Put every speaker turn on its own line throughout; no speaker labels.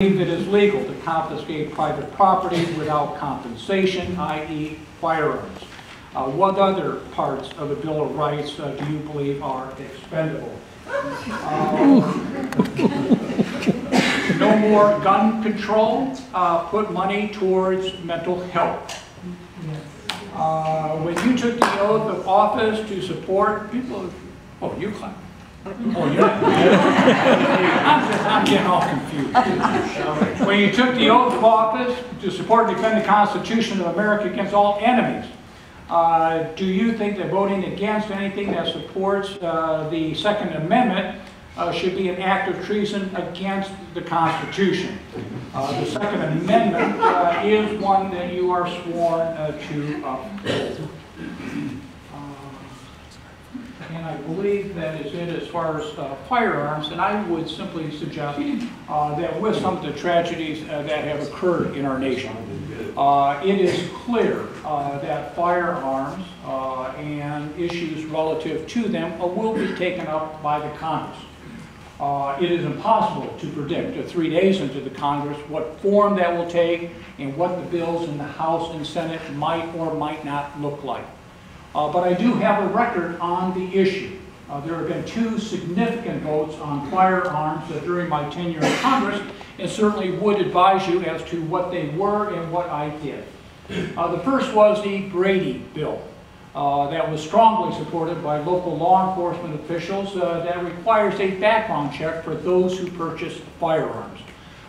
It is legal to confiscate private property without compensation, i.e. firearms. What other parts of the Bill of Rights do you believe are expendable? No more gun control, put money towards mental health. When you took the oath of office to support people, oh, you clap. Oh, you're I'm getting all confused. When you took the oath of office to support and defend the Constitution of America against all enemies, do you think that voting against anything that supports the Second Amendment should be an act of treason against the Constitution? The Second Amendment is one that you are sworn to uphold. And I believe that is it as far as firearms, and I would simply suggest that with some of the tragedies that have occurred in our nation, it is clear that firearms and issues relative to them will be taken up by the Congress. It is impossible to predict 3 days into the Congress what form that will take and what the bills in the House and Senate might or might not look like. But I do have a record on the issue. There have been 2 significant votes on firearms during my tenure in Congress, and certainly would advise you as to what they were and what I did. The first was the Brady bill that was strongly supported by local law enforcement officials that requires a background check for those who purchase firearms.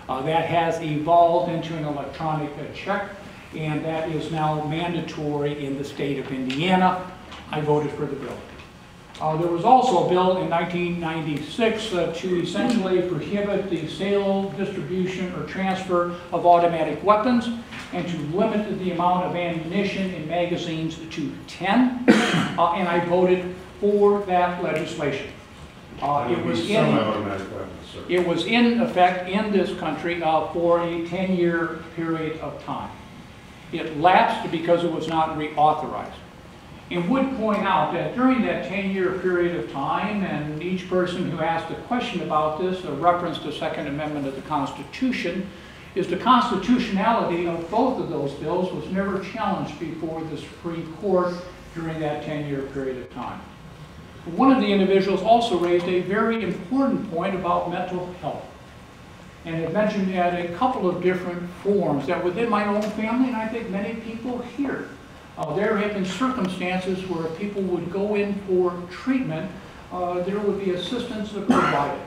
That has evolved into an electronic check, and that is now mandatory in the state of Indiana. I voted for the bill. There was also a bill in 1996 to essentially prohibit the sale, distribution, or transfer of automatic weapons and to limit the amount of ammunition in magazines to 10, and I voted for that legislation. It was in effect in this country for a 10-year period of time. It lapsed because it was not reauthorized. And would point out that during that 10-year period of time, and each person who asked a question about this, a reference to the Second Amendment of the Constitution, is the constitutionality of both of those bills was never challenged before the Supreme Court during that 10-year period of time. One of the individuals also raised a very important point about mental health. And it mentioned that a couple of different forms that within my own family, and I think many people here, there have been circumstances where people would go in for treatment, there would be assistance provided.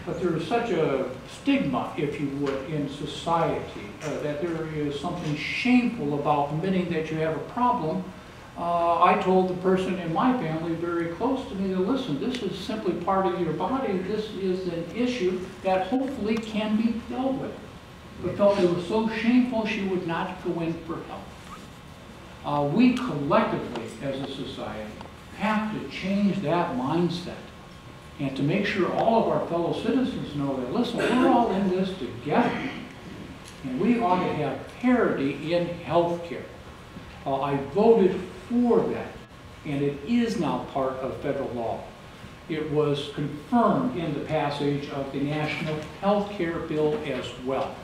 But there is such a stigma, if you would, in society that there is something shameful about admitting that you have a problem. I told the person in my family very close to me that, listen, this is simply part of your body. This is an issue that hopefully can be dealt with. But felt it was so shameful she would not go in for help. We collectively, as a society, have to change that mindset and to make sure all of our fellow citizens know that, listen, we're all in this together. And we ought to have parity in health care. I voted for that, and it is now part of federal law. It was confirmed in the passage of the National Health Care Bill as well.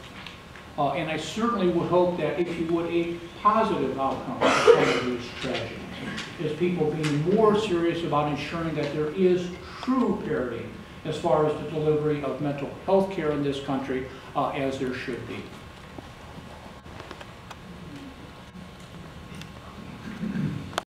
And I certainly would hope that if you would, a positive outcome of some of these tragedies is people being more serious about ensuring that there is true parity as far as the delivery of mental health care in this country as there should be.